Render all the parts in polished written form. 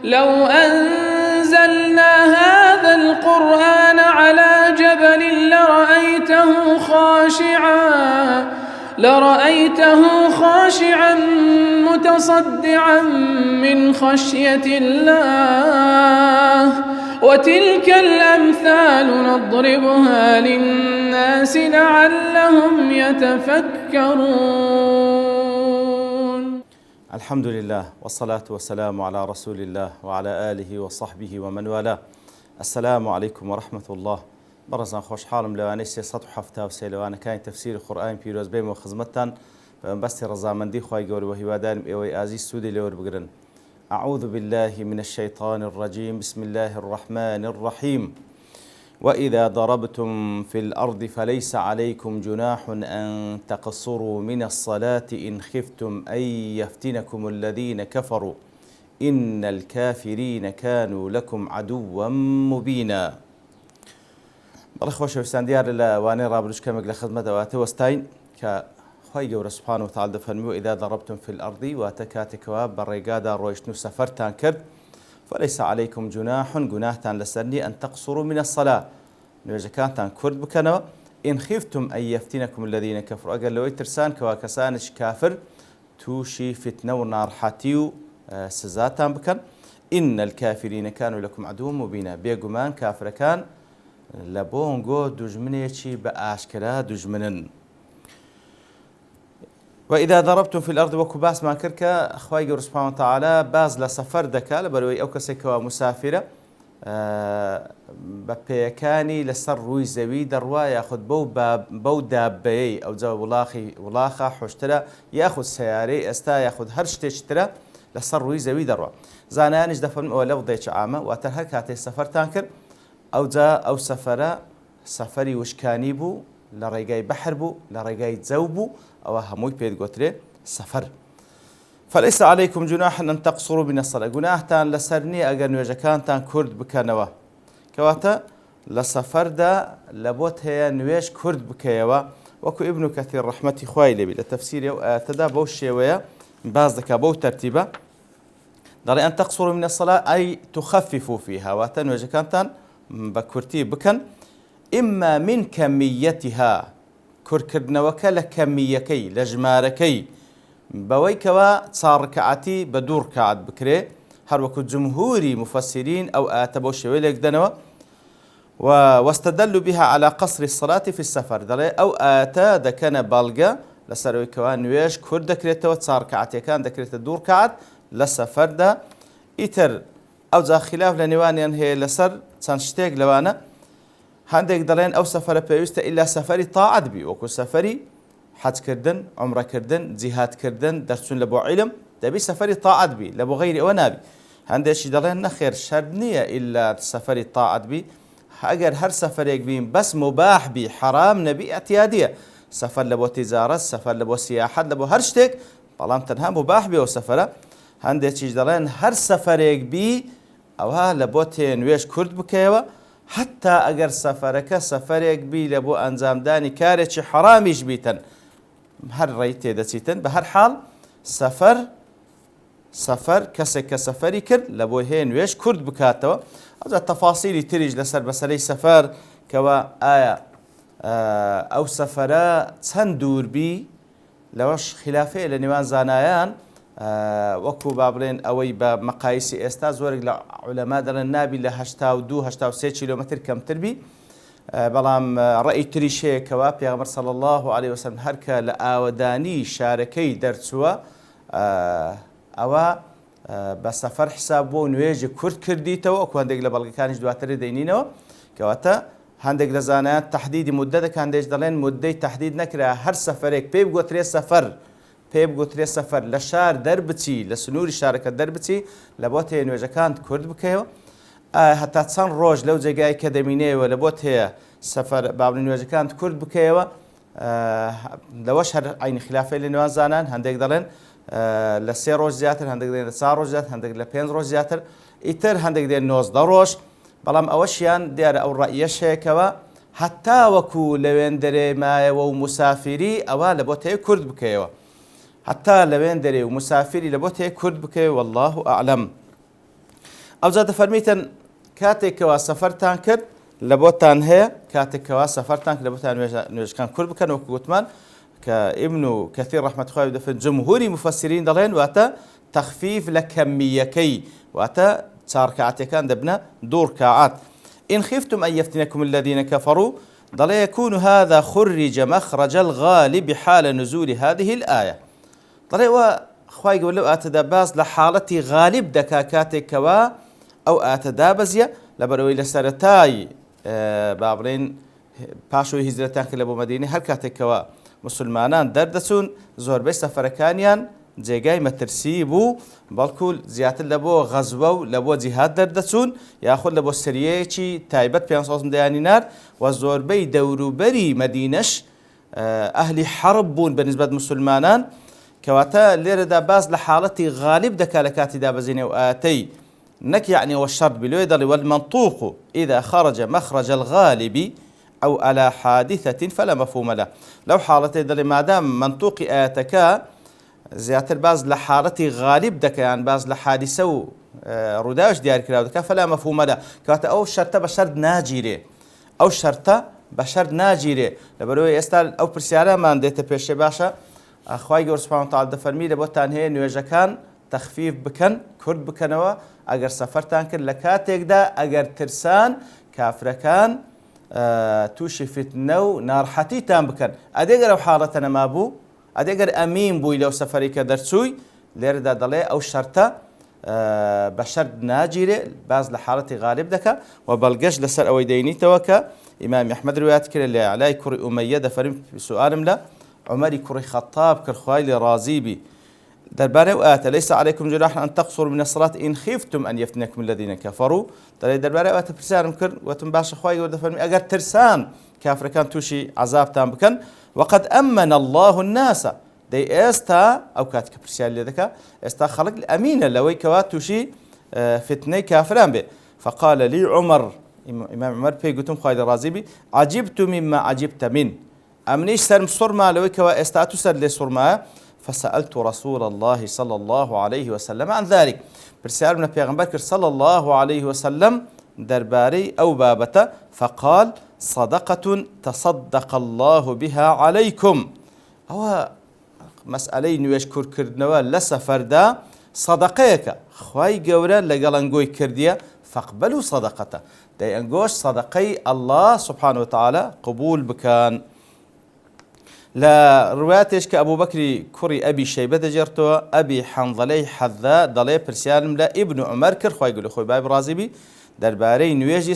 لو أنزلنا هذا القرآن على جبل لرأيته خاشعا متصدعا من خشية الله وتلك الأمثال نضربها للناس لعلهم يتفكرون. الحمد لله والصلاة والسلام على رسول الله وعلى آله وصحبه ومن والاه. السلام عليكم ورحمة الله. برزان خوش حالم لواني 373 لواني كان تفسير القرآن بيروز بيم وخزمتان بس رضامندي خواي قولي وهوادان ايوي ازي سودي لور بقرن. أعوذ بالله من الشيطان الرجيم. بسم الله الرحمن الرحيم. وإذا ضربتم في الأرض فليس عليكم جناح أن تقصروا من الصلاة إن خفتم أن يفتنكم الذين كفروا إن الكافرين كانوا لكم عدوا مبينا. بەڵێ خۆشەویستان دیارە لە وانەی ڕابردووشکەمێک لە خزمەتەوە وەستاین کە خی گەورە سوبحانەهو وتعالە دەفەرمووە ئیذا ضربتم في الأرض واتە کاتێکەوە بە ڕێگادا ڕۆیشتن و سەفەرتان کرد فليس عليكم جناح گوناهتان لەسەر نییە ئەن تەقصروا من الصلاة نوێژەکانتان کورت بکەنەوە إن خفتم أن يفتنكم الذين كفروا ئەگەر لەوەی ترسان کەوا کەسانش کافر تووشی فتنە و ناڕەحەتی و سزاتان بکەن إن الكافرين كانوا لكم عدوا مبينا. بێگومان کافرەکان لە بۆنگۆ دوژمنێکی بە ئاشکرا دوژمنن. وإذا ضربتم في الأرض وەکو باسمان کرد کە خوای گەورە سوبحانەهو وتعالە باز لە سەفەر دەکات لەبەرەوەی ئەو کەسێکەوە مسافرە بە پێیەکانی لەسەر ڕووی زەوی دەڕوا یاخود بەو دابەیەی ئەو جا وڵاخە حوشترە یاخود سەیارەی ئێستا یاخود هەر شتێکی ترە لەسەر ڕووی زەوی دەڕوا. زانایانیش دەفەرمون ئەوە لەو دەیەکی عامە واتە هەر کاتێک سەفەرتان کرد ئەو جا ئەو سەفەرە سەفەری وشکانی بوو لە ڕێگای بەحر بوو لە ڕێگای جەو بوو ئەوە هەمووی پێت گوترێ سەفەر. فليس عليكم جناح أن تقصروا من الصلاة. گوناهتان لەسەر نییە ئەگەر نوێژەکانتان کورد بکەنەوە کەواتە لە سەفەردا لە بۆت هەیە نوێژ کورد بکەیەوە وەکو ئیبن کەثیر ڕەحمەتی خوای لێبی لە تەفسیری ئەو ئایەتەدا بەو شێوەیە باز دەکا بەو تەرتیبە دەڵێ أن تقصروا من الصلاة أي تخففوا فيها واتە نوێژەکانتان بە کورتی بکەن ئیما من کەمیەتیها کورتکردنەوەکە لە کەمیەکەی لە ژمارەکەی بەوەی کەوە 4 ڕکعەتی بە 2 ڕکعەت بکرێ هەروەکو جمهوری مفەسرین ئەو ئایەتە بەو شێوەیە لێکدەنەوە واستدلوا بها على قصر الصلاة في السفر. دەڵێ ئەو ئایەتە دەکەنە بەڵگە لەسەرەوەی کەوا نوێژ کورت دەکرێتەوە 4 ڕکعەتیەکان دەکرێتە 2 ڕکعەت لە سەفەردا. ئیتر ئەو جا خلاف لە نێوانیان هەیە لەسەر چەند شتێک لەوانە هەندێک دەڵێن ئەو سەفەرە پێویستە ئیلا سەفەری تاعەت بی وەکو سەفەری حەجکردن عومرەکردن جیهادکردن دەرچوون لە بۆ عیلم دەبی سەفەری تاعەت بی لە بۆ غەیری ئەوە نابی. هەندێکی دەڵێن نەخێر شەرط نییە ئیلا سەفەری تاعەت بی ئەگەر هەر سەفەرێک بین بەس مباح بی حرام نەبی ئەتیادیە سەفەر لە بۆ تیجارەت سەفەر لە بۆ سیاحەت لە بۆ هەر شتێک بەڵام تەنها مباح بێ ئەو سەفەرە. هەندێکیش دەڵێن هەر سەفەرێک بی ئەوها لە بۆ تێ نوێژ کورد بکەیەوە حتا ئەگەر سەفەرەکە سەفەرێک بی لە بۆ ئەنجامدانی کارێکی حرامیش بیتن هەر ڕێی تێدەچیتن. بە هەر حاڵ سەفەر کەسێک کە سەفەری کرد لە بۆ هەیە نوێژ کورد بکاتەوە. ئەوجا تەفاسیلی تریش لەسەر بەسەرەی سەفەر کەوە ئایا ئەو سەفەرە چەند دوور بی لەوەش خلافەیە لە نێوان زانایان وەکو با بڵێن ئەوەی بە مەقایسی ئێستا زۆرێک لە عولەما دەڵێن نابی لە 82-83 کیلۆمەتر کەمتر بی. بەڵام ڕێی تریش هەیە کەوا پێغەمبەر صلی الله عليه وسلم هەرکە لە ئاوەدانی شارەکەی دەرچووە ئەوە بە سەفەر حساب بۆ نوێژی کورت کردیتەوە وەکو هەندێک لە بەڵگەکانیش دواتر دەینینەوە کەواتە هەندێک لە زانایان تەحدیدی موددە دەکەن هەندێک دەڵێن موددەی تەحدید نەکرا هەر سەفەرێک پێی بگوترێ سەفەر لە شار دەربچی لە سنووری شارەکە دەربچی لە بۆت هەیە نوێژەکان کورد بکەیەوە هەتا چەند ڕۆژ لەو جێگای کە دەمینەوە لە بۆت هەیە سەفەر بابڵی نوێژەکان کورد بکەیەوە. لەوەش هەر عینی خلافەی لە نێوان زانان هەندێک دەڵێن لە 3 ڕۆژ زیاتر هەندێک دێن لە 4 ڕۆژ زیاتر هەندێک لە 5 ڕۆژ زیاتر ئیتر هەندێک دێن 19 ڕۆژ. بەڵام ئەوەشیان دیارە ئەو ڕەئیەش هەیەکەوە هەتا وەکو لەوێن دەرێ مایەوە و مسافری ئەوە لە بۆت هەیە کورد بکەیەوە حتا لەوێن دەرێ و مسافری لە بۆت هەیە کورد بکەیەوە والله ئەعلەم. ئەو جا دەفەرمیتن کاتێکەوە سەفەرتان کرد لە بۆتان هەیە کاتێکەوە سەفەرتان کرد لە بۆتان نوێژەکان کورد بکەن وەکو گوتمان کە ئیبن کەثیر ڕەحمەتوخای دەفەرمێت جمهوری مفەسرین دەڵێن واتە تەخفیف لە کەمیەکەی واتە چار ڕەکعەتەکان دەبنە دوو ڕەکعەت إن خفتم أن يفتنكم الذين كفروا ضل يكون هذا خرج مخرج الغالب حال نزول هذه الآية ضل وخواي يقول له أتداباز لحالتي غالب دكاكاتك كوا أو أتدابزيا لبروي لسرتاي بابرين پاشوی هیزرەتان کرد لە بۆ مەدینە هەر کاتێک کەوا مسلمانان دەردەچوون زۆربەی سەفەرەکانیان جێگای مەترسی بوو بەڵکو زیاتر لە بۆ غەزوە و لە بۆ جیهاد دەردەچوون یاخود لە بۆ سریەیەکی تایبەت پێ دەیانی نار و زۆربەی دەوروبەری مەدینەش ئەهلی حەرب بوون بەنسبەت مسلمانان کەواتە لێرەدا باز لە حاڵەتی غالب دەکا لە کاتی دابەزینێ و ئاتەی نەک یعنی والشرط بلوي دڵی والمنطوق إذا خرج مخرج الغالب أو على حادثة فلا مفهوم له لو حالتي دلي ما دام منطوقي آياتك زياتر باز لحالتي غالب دك يعني باز لحادثة و رداش ديار كراودك فلا مفهوم له كاتا أو شرطة بشرط ناجيري أو شرطة بشرط ناجيري لبروي استال أو برسيارة ما نديت بيش باشا أخوي جور سبحانه وتعالى دفرمي لبوتان هي نواجكان تخفيف بكن كرد بكنوا أجر سفرتان كر لكاتك دا أجر ترسان كافركان توشي فتنو نارحتي تام بكن أديقر أو حالتنا ما بو أديقر أمين بوي لو سفري كدرسوي ليردا دلي أو شرطة بشرط ناجيري باز لحالتي غالب دكا وبلقش لسر أو ديني توكا إمام أحمد روايات كري اللي علي كري أمية دفرم بسؤال لا عمري كري خطاب كرخوايلي رازيبي دربارة وآت ليس عليكم جناح أن تقصروا من الصلاة إن خفتم أن يفتنكم الذين كفروا دربارة وآت برسالة مكر وتنباش أخوي ودفرمي أجر ترسان كافر كان توشي عذاب تام بكن وقد أمن الله الناس دي استا أو كاتك برسالة ذكا استا خلق الأمينة لوي كوات توشي فتني كافران به فقال لي عمر إمام عمر في قلتم خالد الرازيبي عجبت مما عجبت من أمنيش سرم صرما لوي كوا استا تسر لي صرما فسألت رسول الله صلى الله عليه وسلم عن ذلك برسال من پیغمبر صلى الله عليه وسلم درباري أو بابته فقال صدقة تصدق الله بها عليكم أو مسألة نويش كردنوا لسفر دا صدقيك خواي قورا لقلنقوي كردية فاقبلوا صدقته دي انقوش صدقي الله سبحانه وتعالى قبول بكان لا رواياتش كأبو بكر كري أبي شيبة دجرته أبي حنظلي حذاء ضلي برسيالم لا ابن عمر كر خوي يقول خوي بايب رازبي درباري نويجي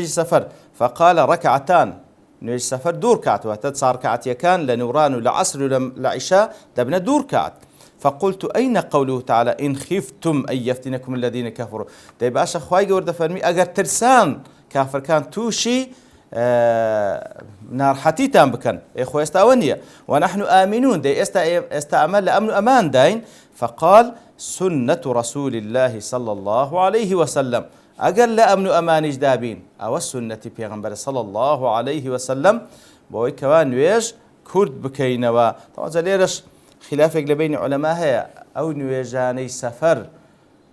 سفر فقال ركعتان نويجي سفر دور كعت وتتصار كعت يكان لنوران لعصر لعشاء دبنا دور كعت فقلت أين قوله تعالى إن خفتم أن يفتنكم الذين كفروا دي باشا خوي يقول دفرمي أجر ترسان كافر كان توشي نار حتيتان بكن إخوة استاونية ونحن آمنون دي استعمل لأمن أمان داين فقال سنة رسول الله صلى الله عليه وسلم أقل لأمن أمان إجدابين أو السنة بيغمبر صلى الله عليه وسلم بوي كوان نويج كرد بكينوا طبعا زليرش خلافك لبين علماء هي أو نويجاني سفر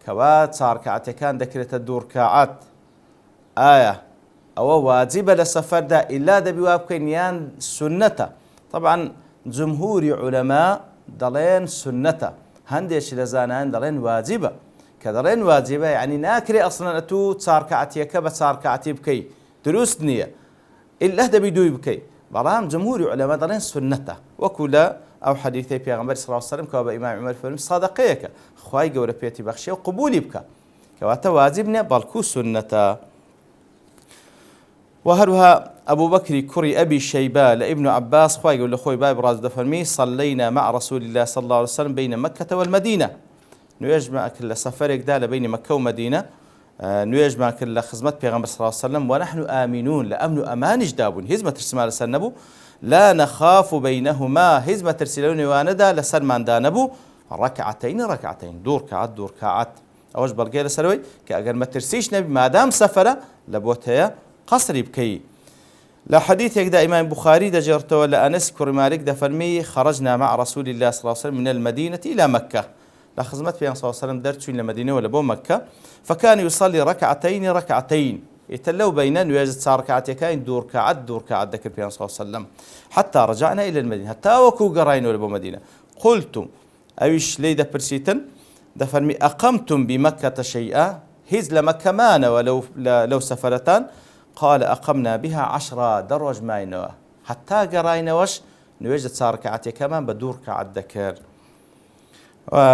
كوات صار كعتكان ذكرت الدور كاعات آية أو واجب للسفر دا إلا دبي وابكين يان سنته طبعا جمهور علماء دلين سنته هندش لزانان دلين واجبة كدلين واجبة يعني ناكري أصلا أتو تصار كعتي كبت صار كعتي بكي دروس نية إلا دبي دوي بكي برام جمهور علماء دلين سنته وكلا أو حديثي بيغمبر صلى الله عليه وسلم كواب إمام عمر فلم صادقيك خواي قورة بيتي بخشي وقبولي بك كواتا واجبنا بالكو سنته وهروها أبو بكر كري أبي شيبة لابن عباس خوي يقول لخوي باي براز دفرمي صلينا مع رسول الله صلى الله عليه وسلم بين مكة والمدينة نيجمع كل سفرك دا بين مكة ومدينة نيجمع كل خدمة بيغمبر صلى الله عليه وسلم ونحن آمنون لأمن أمان جدابون هزمة ترسم على سنبو لا نخاف بينهما هزمة ترسلون واندا لسلمان دانبو ركعتين دور كعت أوج برقي لسلوي كأجر ما ترسيش نبي ما دام سفرة لبوتها قصري بكي لا حديث يقدر إمام بخاري دجرته ولا أنس كري مالك دفرمي خرجنا مع رسول الله صلى الله عليه وسلم من المدينة إلى مكة لخزمت في صلى الله عليه وسلم درت إلى مدينة ولا بو مكة، فكان يصلي ركعتين يتلو بين ويجد صار ركعتين دور كعد ذكر في صلى الله عليه وسلم حتى رجعنا إلى المدينة حتى وكو قراين ولا بو مدينة. قلت أيش ليدا برسيتن دفرمي أقمتم بمكة شيئا هز لمكة مانا ولو لو سفرتان، قال أقمنا بها 10 درج ماينوا حتى قراين وش نوجد صار ركعتين كمان بدور كعد ذكر.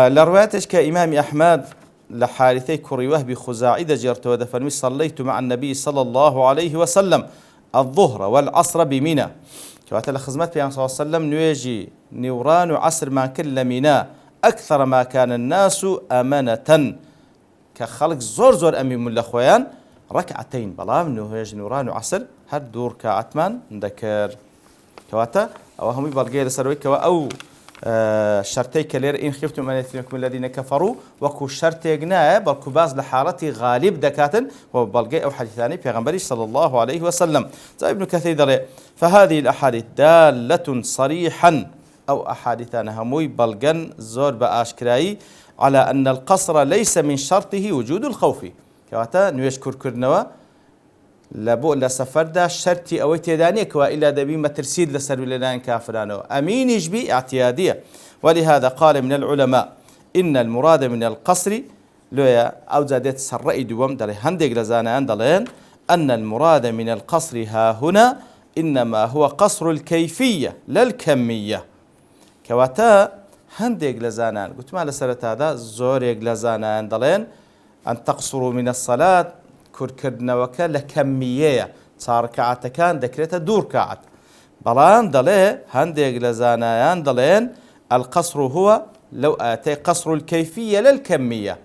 لروايتش كإمام أحمد لحارثي كري وهبي خزاعي دجرت ودفرمي صليت مع النبي صلى الله عليه وسلم الظهر والعصر بمنى. كوات لخزمت في صلى الله عليه وسلم نواجي نوران عصر ما كل منى أكثر ما كان الناس أمانة كخلق زور أمي من الأخوان ركعتين بلام نواجي نوران عصر هر دور كعتمان ذكر كواتا أو هم يبالغي لسروي كوا أو شرطي كلير إن خفتم أن يفتنكم الذين كفروا وكو شرطي جناه بلكو باز لحالتي غالب دكاتن وبلغي أو حديث ثاني في صلى الله عليه وسلم. ابن كثير دلي فهذه الأحاديث دالة صريحا أو أحاديثان هموي بلغن زور بأشكراي على أن القصر ليس من شرطه وجود الخوف كواتا نيشكر كرنوا لبو لسفر دا شرطي أو تيدانيك وإلا دبي ما ترسيد لسر لنا كافرانو أمين يجبي اعتيادية. ولهذا قال من العلماء إن المراد من القصر لويا أو زادت سرئي دوام دلي هندق لزانا دلين أن المراد من القصر ها هنا إنما هو قصر الكيفية لا الكمية. كواتا هندق لزانا قلت ما لسرت هذا زوريق لزانا دلين أن تقصروا من الصلاة كركردنەوەکە لە کەمیەیە چارکەعاتەکان دەکرێتە دوور کەعات بەڵام دەڵێ هەندێک لە زانایان دەڵێن القصر هو لو ئاتەی قصر الكيفية لا الكمية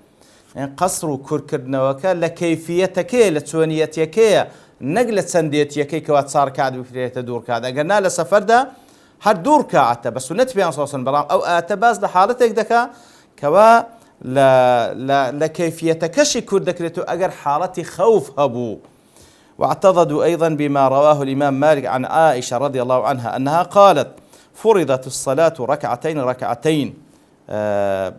يعني قصر كركردنەوەکە لە کەیفیەتەکەیە لە چۆنیەتەکەیە نەک لە چەندێتیەکەی کەوا چارکەعات بکرێتە دوور کەعات ئەگەرنا لە سەفەردا هەر دوور کەعاتە بە سونەت پێیان سەڵسەڵەم بەڵام ئەو ئاتە باز لە حاڵەتێک دەکا کەوا لا كيفية كشي كرد كريتو أجر حالتي خوف هبو. واعتضدوا أيضا بما رواه الإمام مالك عن عائشة رضي الله عنها أنها قالت فرضت الصلاة ركعتين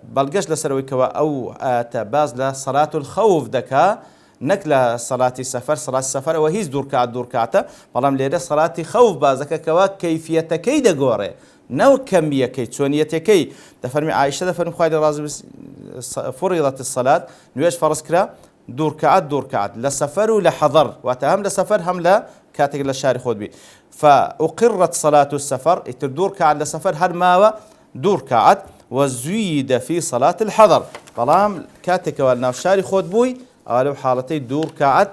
بلقش لسرويك أو تباز لصلاة الخوف دكا نكلا صلاة السفر وهيز دور كعتا بلام ليدا صلاة خوف بازك كوا كيفية كيدا جوري نو كمية كي تسونية كي دفرمي عائشة دفرمي خالد رازي فرضت الصلاة نويش فرس كرا دور كعت لسفر ولحضر واتهم لسفر هم لا كاتق للشاري خود بي فأقرت صلاة السفر دور كعت لسفر هر ماوى دور كعت وزيد في صلاة الحضر بلام كاتق والناو الشاري خود بوي قالوا حالتي دور كعت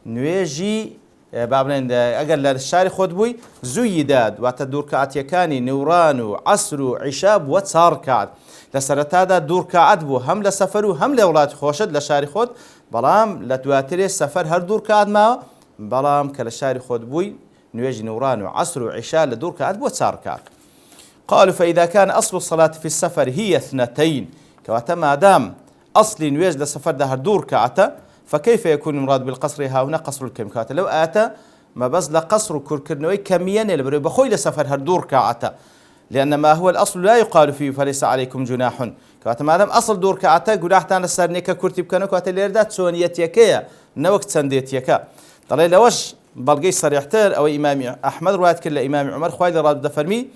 نويجي بابنين أقل للشاري خود بوي زيداد واتدور كعت يكاني نوران وعصر عشاب وتصار كعت لسرتادا دور كعت بو هم لسفر هم لأولاد خوشد لشاري خود بلام لتواتري السفر هر دور كعت ما بلام كالشاري خود بوي نويجي نوران وعصر وعشاء لدور كعت بو تصار كعت. قالوا فإذا كان أصل الصلاة في السفر هي 2 كواتا ما دام أصل نويج لسفر ده هر دور كعتا فكيف يكون المراد بالقصر ها هنا قصر الكم كاتا لو آتا ما بزل قصر كركرنوي كميا لبري بخوي لسفر هردور كاتا لأن ما هو الأصل لا يقال فيه فليس عليكم جناح كاتا ما دام أصل دور كاتا قناح تانا سرنيكا كرتب كانو كاتا ليردات سونيت يكيا نوكت سنديت يكا طلعي لوش بلقي صريحتر أو إمام أحمد رواية كل إمام عمر خوالي راد دفرمي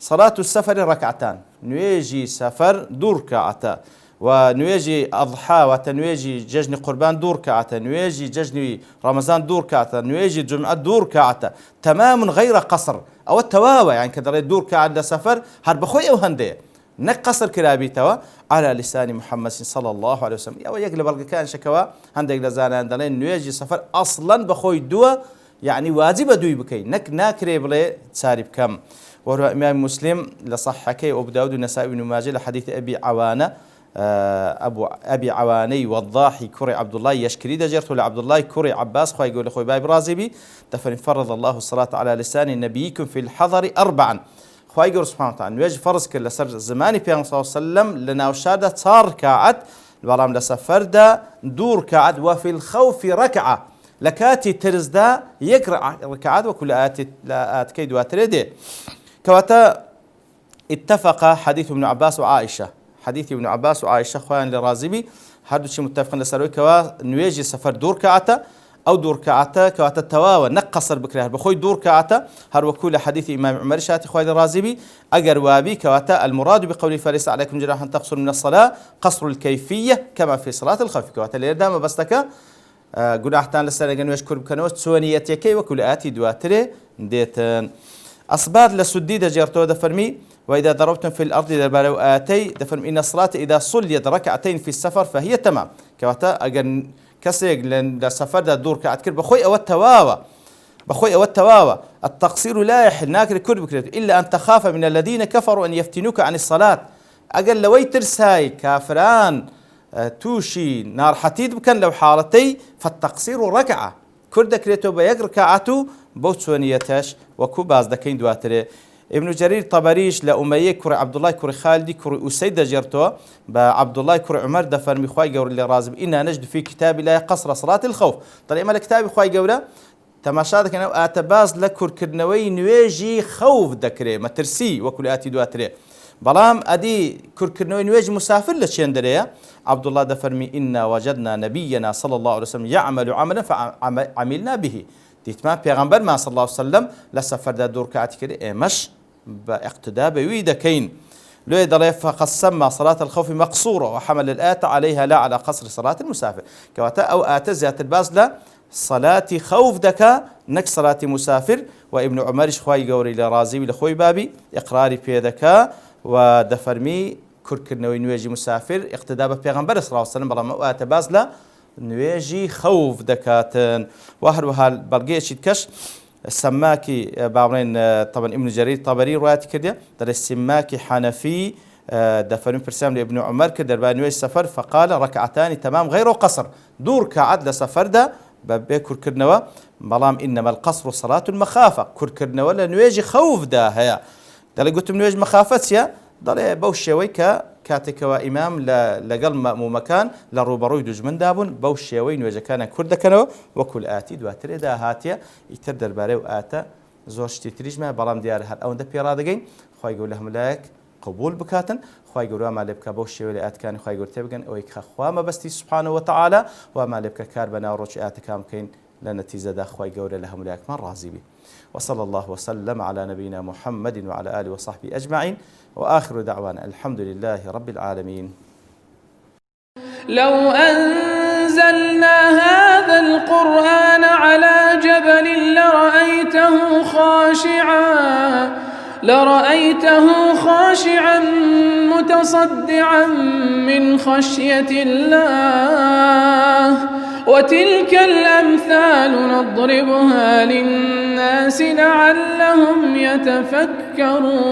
صلاة السفر 2 نويجي سفر دور كاتا ونويجي أضحى وتنويجي ججن قربان دور كعتا نويجي ججن رمضان دور كعتا نويجي جمعة دور كعتا تمام غير قصر أو التواوى يعني كذا دور كعتا سفر هرب خوي أو هندية نقصر كلابي توا على لسان محمد صلى الله عليه وسلم أو يقلب الكائن شكوا هنديك لزانا عندنا نويجي سفر أصلا بخوي دوا يعني واجب دوي بكي ناكري بلي تسارب كم. وهو إمام مسلم لصحكي أبو داود والنسائي بن ماجه لحديث أبي عوانة أبي عواني والضاحي كري عبد الله يشكري دجرت لعبد الله كري عباس خوي يقول أخوي باي برازبي دفن فرض الله الصلاة على لسان نبيكم في الحضر 4 خوي يقول سبحانه وتعالى نواجه فرض كل سر زماني بيان صلى الله عليه وسلم لنا وشادة صار كعد البرام لسفر دا دور كعد وفي الخوف ركعة لكاتي ترزدا يقرأ ركعات وكل آت كيد واتردي كواتا اتفق حديث ابن عباس وعائشة حديث ابن عباس وعائشة خوان لرازبي هادو شي متفقين لسروي كوا نويجي سفر دور كعته أو دور كعته كواتا تواوى نقصر بكره بخوي دور كعته هر وكول حديث إمام عمر شاتي خوان لرازبي أجر وابي كواتا المراد بقوله فليس عليكم جناح أن تقصروا من الصلاة قصر الكيفية كما في صلاة الخوف كواتا ليردام بستك گوناحتان لەسەر گەنوێش کورد بکەنەوە چۆنیەتەکەی وەکو لە ئاتی دواترێ دێتن ئەسبات لە سودی دەجێڕتەوە دەفەرمی وإذا ضربتم في الأرض دەربارەو ئاتەی دەفەرمی إن الصلاة إذا صليت ركعتين في السفر فهي تمام کەواتە ئەگەر کەسێک لە سەفەردا دوور کەعات کرد بەخۆی ئەوە تەواوە التقصير لا يحل ناکرێت کورد بکرێت إلا أن تخاف من الذين كفروا أن يفتنوك عن الصلاة ئەگەر لەوەی ترسای کافران توشي نار حتيد بكن لو حالتي فالتقصير ركعة كرد كريتو بيك ركعته بوتسونيتاش وكو باز دكين دواتري ابن جرير طبريش لأمية كري عبد الله كري خالدي كري أسيد جرتو بعبد الله كري عمر دفر مخواي قور اللي رازم إنا نجد في كتاب الله قصر صلاة الخوف طلع ما الكتاب خواي قوله تماشادك أنا أتباز لكر كرنوي نواجي خوف دكري ما ترسي وكل آتي دواتري بلام أدي كركرنوي نواجي مسافر لشيندريا عبد الله دفرمي إنا وجدنا نبينا صلى الله عليه وسلم يعمل عملا فعملنا به ديتما پیغمبر ما صلى الله عليه وسلم لسفر دا دور كعت كده مش باقتداء بويدا كين لو يدري فقد سمى صلاة الخوف مقصورة وحمل الآت عليها لا على قصر صلاة المسافر كواتا أو آت زيادة الباز لا صلاة خوف دكا نك صلاة مسافر وابن عمر شخواي قوري لرازي لخوي بابي إقراري في دكا ودفرمي كركرنوي نواجي مسافر اقتداء ببيغمبر صلى الله عليه وسلم بلا مؤات بازلا نواجي خوف دكاتن وهروها البلقية شيدكش السماكي باورين طبعا ابن جرير طبري روايات كده در السماكي حنفي دفرمي برسام لابن عمر كده دربان نواجي سفر فقال ركعتان تمام غير قصر دور كعد لسفر ده بابي كركرنوا بلام إنما القصر صلاة المخافة كركرنوا لنواجي خوف ده هيا دل قلت نواجي مخافتيا ضل بوشيوي كاتكوا إمام لقل مكان لروبروي دجمن دابون بوشيوي نواجه كان كرد كانوا وكل آتي دواتري دا هاتيا يتردر باريو آتا زوجتي تريجما بلام ديار هل أون دا بيرادقين خواهي يقول لهم لك قبول بكاتن خواهي يقولوا ما لبكا بوشيوي لآت كان خواهي يقول تبقن أو يكخوا ما بستي سبحانه وتعالى وما لبكا كاربنا وروش آتا كام كين لنتيجة دا خواهي يقول لهم لك من رازيبي وصلى الله وسلم على نبينا محمد وعلى آله وصحبه أجمعين وآخر دعوانا الحمد لله رب العالمين. لو أنزلنا هذا القرآن على جبل لرأيته خاشعا متصدعا من خشية الله وتلك الأمثال نضربها للناس لعلهم يتفكرون